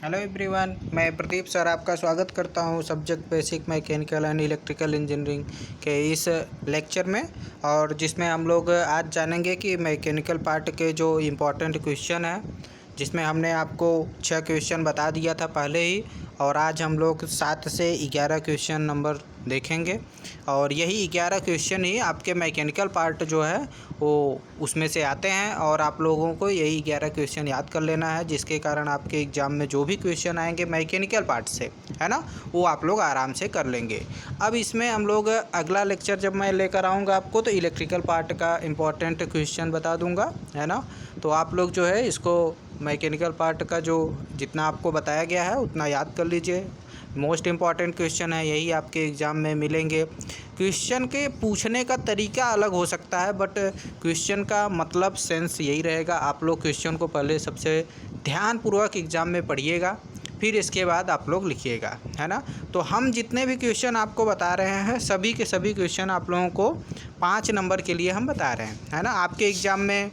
Hello everyone, मैं Pradeep sir आपका स्वागत करता हूं subject basic mechanical and electrical engineering के इस लेक्चर में। और जिसमें हम लोग आज जानेंगे कि मैकेनिकल पार्ट के जो इम्पोर्टेंट क्वेश्चन है, जिसमें हमने आपको 6 क्वेश्चन बता दिया था पहले ही, और आज हम लोग 7 से 11 क्वेश्चन नंबर देखेंगे। और यही 11 क्वेश्चन ही आपके मैकेनिकल पार्ट जो है वो उसमें से आते हैं, और आप लोगों को यही 11 क्वेश्चन याद कर लेना है, जिसके कारण आपके एग्ज़ाम में जो भी क्वेश्चन आएंगे मैकेनिकल पार्ट से, है ना, वो आप लोग आराम से कर लेंगे। अब इसमें हम लोग अगला लेक्चर जब मैं लेकर आऊँगा आपको, तो इलेक्ट्रिकल पार्ट का इम्पोर्टेंट क्वेश्चन बता दूँगा, है ना। तो आप लोग जो है इसको मैकेनिकल पार्ट का जो जितना आपको बताया गया है उतना याद कर लीजिए। मोस्ट इम्पॉर्टेंट क्वेश्चन है, यही आपके एग्ज़ाम में मिलेंगे। क्वेश्चन के पूछने का तरीका अलग हो सकता है, बट क्वेश्चन का मतलब सेंस यही रहेगा। आप लोग क्वेश्चन को पहले सबसे ध्यानपूर्वक एग्ज़ाम में पढ़िएगा, फिर इसके बाद आप लोग लिखिएगा, है ना। तो हम जितने भी क्वेश्चन आपको बता रहे हैं, सभी के सभी क्वेश्चन आप लोगों को 5 नंबर के लिए हम बता रहे हैं, है ना। आपके एग्ज़ाम में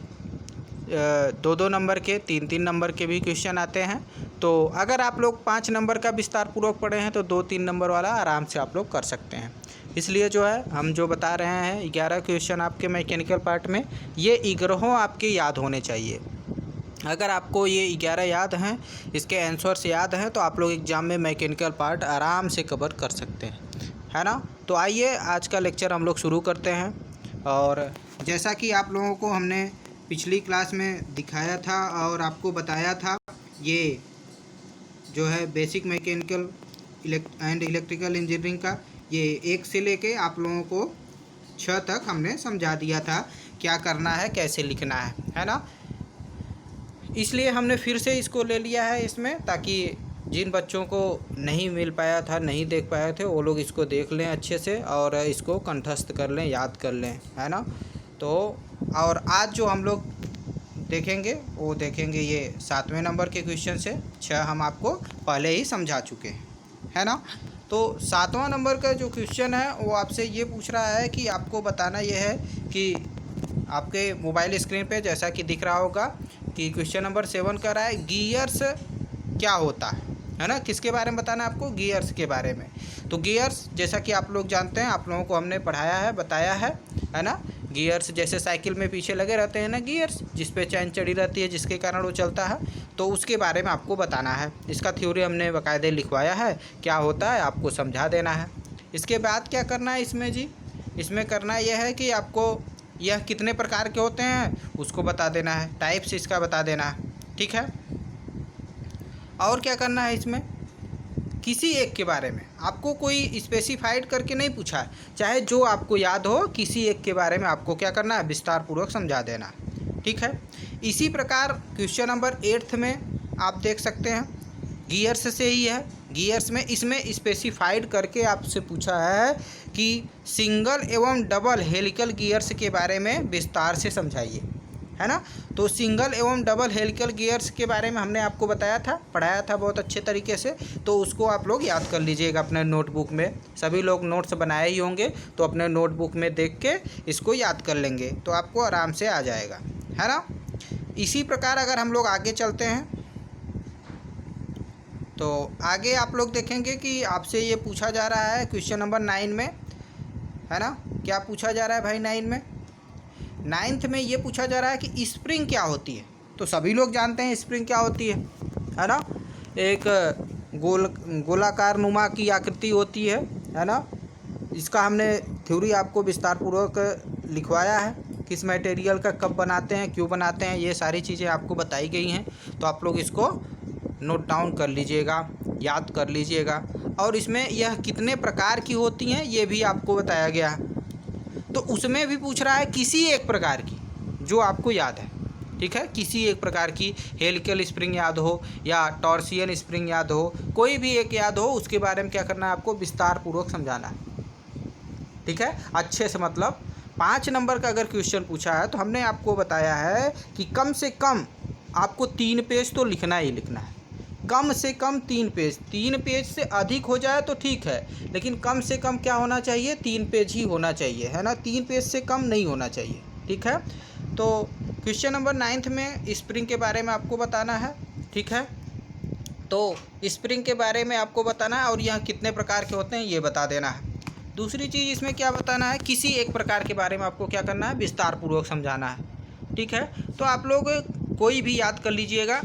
2-2 नंबर के, 3-3 नंबर के भी क्वेश्चन आते हैं। तो अगर आप लोग 5 नंबर का विस्तार पूर्वक पढ़े हैं तो 2-3 नंबर वाला आराम से आप लोग कर सकते हैं। इसलिए जो है हम जो बता रहे हैं 11 क्वेश्चन आपके मैकेनिकल पार्ट में, ये 11 आपके याद होने चाहिए। अगर आपको ये 11 याद हैं, इसके आंसर्स याद हैं, तो आप लोग एग्ज़ाम में मैकेनिकल पार्ट आराम से कवर कर सकते हैं, है ना। तो आइए आज का लेक्चर हम लोग शुरू करते हैं। और जैसा कि आप लोगों को हमने पिछली क्लास में दिखाया था और आपको बताया था, ये जो है basic mechanical and electrical engineering का, ये 1 से लेके आप लोगों को 6 तक हमने समझा दिया था क्या करना है, कैसे लिखना है ना। इसलिए हमने फिर से इसको ले लिया है इसमें, ताकि जिन बच्चों को नहीं मिल पाया था, नहीं देख पाए थे, वो लोग इसको देख लें अच्छे से और इसको कंठस्थ कर लें, याद कर लें, है ना। तो और आज जो हम लोग देखेंगे वो देखेंगे ये 7वें नंबर के क्वेश्चन से। 6 हम आपको पहले ही समझा चुके हैं, है ना। तो 7वां नंबर का जो क्वेश्चन है वो आपसे ये पूछ रहा है कि आपको बताना ये है कि आपके मोबाइल स्क्रीन पे जैसा कि दिख रहा होगा कि क्वेश्चन नंबर 7 का रहा है, गियर्स क्या होता है ना। किसके बारे में बताना है आपको? गियर्स के बारे में। तो गियर्स जैसा कि आप लोग जानते हैं, आप लोगों को हमने पढ़ाया है, बताया है ना। गियर्स जैसे साइकिल में पीछे लगे रहते हैं ना गियर्स, जिस पे चैन चढ़ी रहती है, जिसके कारण वो चलता है, तो उसके बारे में आपको बताना है। इसका थ्योरी हमने बाकायदे लिखवाया है, क्या होता है आपको समझा देना है। इसके बाद क्या करना है इसमें जी? इसमें करना यह है कि आपको यह कितने प्रकार के होते हैं उसको बता देना है, टाइप्स इसका बता देना है, ठीक है। और क्या करना है इसमें? किसी एक के बारे में आपको कोई स्पेसिफाइड करके नहीं पूछा है, चाहे जो आपको याद हो, किसी एक के बारे में आपको क्या करना है, विस्तार पूर्वक समझा देना, ठीक है। इसी प्रकार क्वेश्चन नंबर 8 में आप देख सकते हैं, गियर्स से ही है। गियर्स में इसमें स्पेसिफाइड करके आपसे पूछा है कि सिंगल एवं डबल हेलिकल गियर्स के बारे में विस्तार से समझाइए, है ना। तो सिंगल एवं डबल हेलिकल गियर्स के बारे में हमने आपको बताया था, पढ़ाया था बहुत अच्छे तरीके से। तो उसको आप लोग याद कर लीजिएगा अपने नोटबुक में। सभी लोग नोट्स बनाए ही होंगे, तो अपने नोटबुक में देख के इसको याद कर लेंगे तो आपको आराम से आ जाएगा, है ना। इसी प्रकार अगर हम लोग आगे चलते हैं तो आगे आप लोग देखेंगे कि आपसे ये पूछा जा रहा है क्वेश्चन नंबर 9 में, है ना। क्या पूछा जा रहा है भाई 9 में? 9th में ये पूछा जा रहा है कि स्प्रिंग क्या होती है। तो सभी लोग जानते हैं स्प्रिंग क्या होती है ना। एक गोलाकार नुमा की आकृति होती है ना। इसका हमने थ्योरी आपको विस्तार पूर्वक लिखवाया है, किस मटेरियल का कब बनाते हैं, क्यों बनाते हैं, ये सारी चीज़ें आपको बताई गई हैं। तो आप लोग इसको नोट डाउन कर लीजिएगा, याद कर लीजिएगा। और इसमें यह कितने प्रकार की होती हैं ये भी आपको बताया गया है। तो उसमें भी पूछ रहा है किसी एक प्रकार की जो आपको याद है, ठीक है। किसी एक प्रकार की हेलिकल स्प्रिंग याद हो या टॉर्सियन स्प्रिंग याद हो, कोई भी एक याद हो, उसके बारे में क्या करना है आपको विस्तार पूर्वक समझाना है, ठीक है, अच्छे से। मतलब 5 नंबर का अगर क्वेश्चन पूछा है तो हमने आपको बताया है कि कम से कम आपको 3 पेज तो लिखना ही लिखना है। कम से कम 3 पेज, 3 पेज से अधिक हो जाए तो ठीक है, लेकिन कम से कम क्या होना चाहिए? 3 पेज ही होना चाहिए, है ना। 3 पेज से कम नहीं होना चाहिए, ठीक है। तो क्वेश्चन नंबर 9th में स्प्रिंग के बारे में आपको बताना है, ठीक है। तो स्प्रिंग के बारे में आपको बताना है और यह कितने प्रकार के होते हैं ये बता देना है। दूसरी चीज़ इसमें क्या बताना है, किसी एक प्रकार के बारे में आपको क्या करना है, विस्तार पूर्वक समझाना है। ठीक है, तो आप लोग कोई भी याद कर लीजिएगा,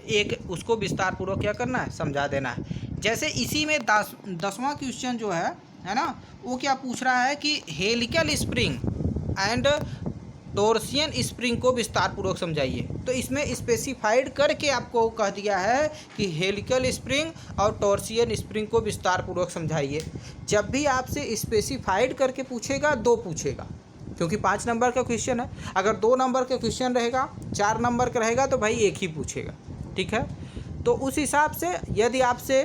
एक उसको विस्तार पूर्वक क्या करना है, समझा देना है। जैसे इसी में 10वां क्वेश्चन जो है ना, वो क्या पूछ रहा है कि helical spring and torsion spring को विस्तार पूर्वक समझाइए। तो इसमें स्पेसिफाइड करके आपको कह दिया है कि हेलिकल स्प्रिंग और टॉर्सियन स्प्रिंग को विस्तार पूर्वक समझाइए। जब भी आपसे स्पेसिफाइड करके पूछेगा, 2 पूछेगा, क्योंकि 5 नंबर का क्वेश्चन है। अगर 2 नंबर का क्वेश्चन रहेगा, 4 नंबर का रहेगा, तो भाई एक ही पूछेगा। ठीक है, तो उस हिसाब से यदि आपसे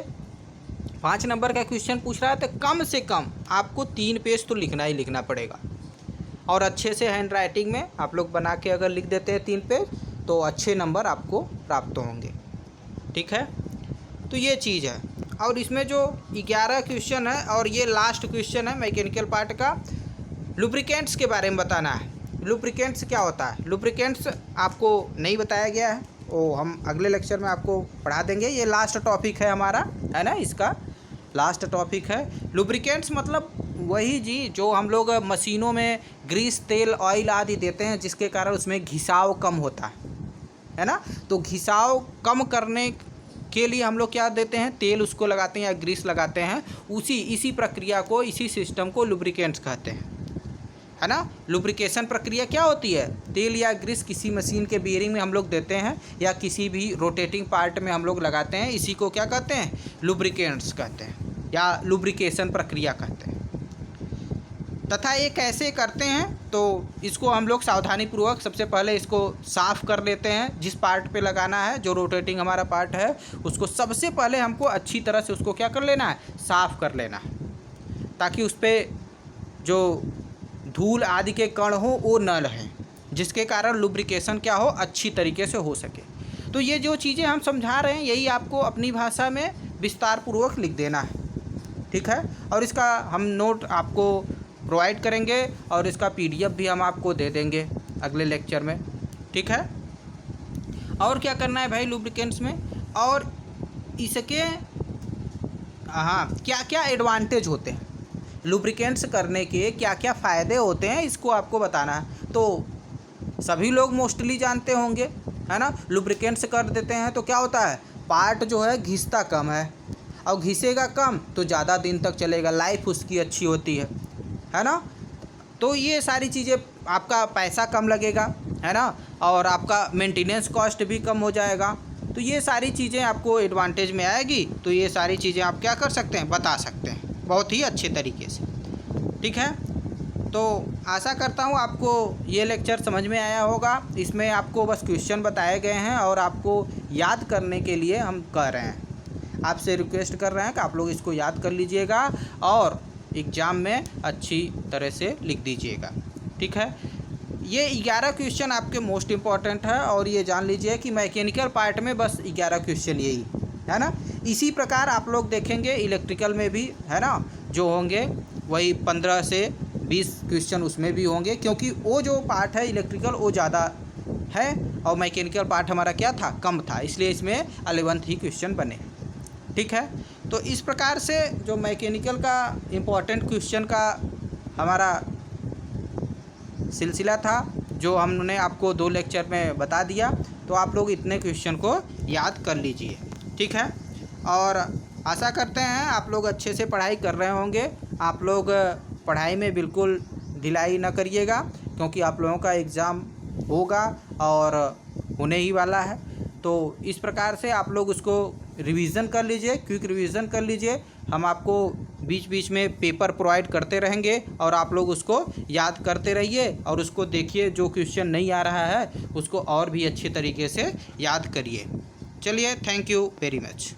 5 नंबर का क्वेश्चन पूछ रहा है तो कम से कम आपको 3 पेज तो लिखना ही लिखना पड़ेगा। और अच्छे से हैंड राइटिंग में आप लोग बना के अगर लिख देते हैं 3 पेज, तो अच्छे नंबर आपको प्राप्त होंगे। ठीक है, तो ये चीज़ है। और इसमें जो 11 क्वेश्चन है और ये लास्ट क्वेश्चन है मैकेनिकल पार्ट का, लुब्रिकेंट्स के बारे में बताना है। लुब्रिकेंट्स क्या होता है, लुब्रिकेंट्स आपको नहीं बताया गया है, वो हम अगले लेक्चर में आपको पढ़ा देंगे। ये लास्ट टॉपिक है हमारा, है ना, इसका लास्ट टॉपिक है। लुब्रिकेंट्स मतलब वही जी जो हम लोग मशीनों में ग्रीस, तेल, ऑयल आदि देते हैं, जिसके कारण उसमें घिसाव कम होता है ना। तो घिसाव कम करने के लिए हम लोग क्या देते हैं, तेल उसको लगाते हैं या ग्रीस लगाते हैं। इसी प्रक्रिया को, इसी सिस्टम को लुब्रिकेंट्स कहते हैं, है ना। लुब्रिकेशन प्रक्रिया क्या होती है, तेल या ग्रीस किसी मशीन के बियरिंग में हम लोग देते हैं या किसी भी रोटेटिंग पार्ट में हम लोग लगाते हैं, इसी को क्या कहते हैं, लुब्रिकेंट्स कहते हैं या लुब्रिकेशन प्रक्रिया कहते हैं। तथा ये कैसे करते हैं, तो इसको हम लोग सावधानी पूर्वक सबसे पहले इसको साफ़ कर लेते हैं। जिस पार्ट पे लगाना है, जो रोटेटिंग हमारा पार्ट है, उसको सबसे पहले हमको अच्छी तरह से उसको क्या कर लेना है, साफ़ कर लेना है, ताकि उस पर जो धूल आदि के कण हो वो न रहें, जिसके कारण लुब्रिकेशन क्या हो, अच्छी तरीके से हो सके। तो ये जो चीज़ें हम समझा रहे हैं, यही आपको अपनी भाषा में विस्तार पूर्वक लिख देना है। ठीक है, और इसका हम नोट आपको प्रोवाइड करेंगे और इसका PDF भी हम आपको दे देंगे अगले लेक्चर में। ठीक है, और क्या करना है भाई लुब्रिकेंट्स में, और इसके हाँ क्या क्या एडवांटेज होते हैं, लुब्रिकेंट्स करने के क्या क्या फ़ायदे होते हैं, इसको आपको बताना है। तो सभी लोग मोस्टली जानते होंगे, है ना। लुब्रिकेंट्स कर देते हैं तो क्या होता है, पार्ट जो है घिसता कम है, और घिसेगा कम तो ज़्यादा दिन तक चलेगा, लाइफ उसकी अच्छी होती है ना। तो ये सारी चीज़ें, आपका पैसा कम लगेगा, है ना, और आपका मेंटेनेंस कॉस्ट भी कम हो जाएगा। तो ये सारी चीज़ें आपको एडवांटेज में आएगी। तो ये सारी चीज़ें आप क्या कर सकते हैं, बता सकते हैं बहुत ही अच्छे तरीके से। ठीक है, तो आशा करता हूँ आपको ये लेक्चर समझ में आया होगा। इसमें आपको बस क्वेश्चन बताए गए हैं और आपको याद करने के लिए हम कह रहे हैं, आपसे रिक्वेस्ट कर रहे हैं कि आप लोग इसको याद कर लीजिएगा और एग्ज़ाम में अच्छी तरह से लिख दीजिएगा। ठीक है, ये 11 क्वेश्चन आपके मोस्ट इम्पॉर्टेंट है, और ये जान लीजिए कि मैकेनिकल पार्ट में बस 11 क्वेश्चन यही है ना। इसी प्रकार आप लोग देखेंगे इलेक्ट्रिकल में भी, है ना, जो होंगे वही 15 से 20 क्वेश्चन उसमें भी होंगे, क्योंकि वो जो पार्ट है इलेक्ट्रिकल वो ज़्यादा है और मैकेनिकल पार्ट हमारा क्या था, कम था, इसलिए इसमें 11th ही क्वेश्चन बने। ठीक है, तो इस प्रकार से जो मैकेनिकल का इम्पोर्टेंट क्वेश्चन का हमारा सिलसिला था, जो हमने आपको 2 लेक्चर में बता दिया, तो आप लोग इतने क्वेश्चन को याद कर लीजिए। ठीक है, और आशा करते हैं आप लोग अच्छे से पढ़ाई कर रहे होंगे। आप लोग पढ़ाई में बिल्कुल ढिलाई न करिएगा, क्योंकि आप लोगों का एग्ज़ाम होगा और होने ही वाला है। तो इस प्रकार से आप लोग उसको रिवीज़न कर लीजिए, क्विक रिवीज़न कर लीजिए। हम आपको बीच बीच में पेपर प्रोवाइड करते रहेंगे और आप लोग उसको याद करते रहिए और उसको देखिए, जो क्वेश्चन नहीं आ रहा है उसको और भी अच्छे तरीके से याद करिए। चलिए, थैंक यू वेरी मच।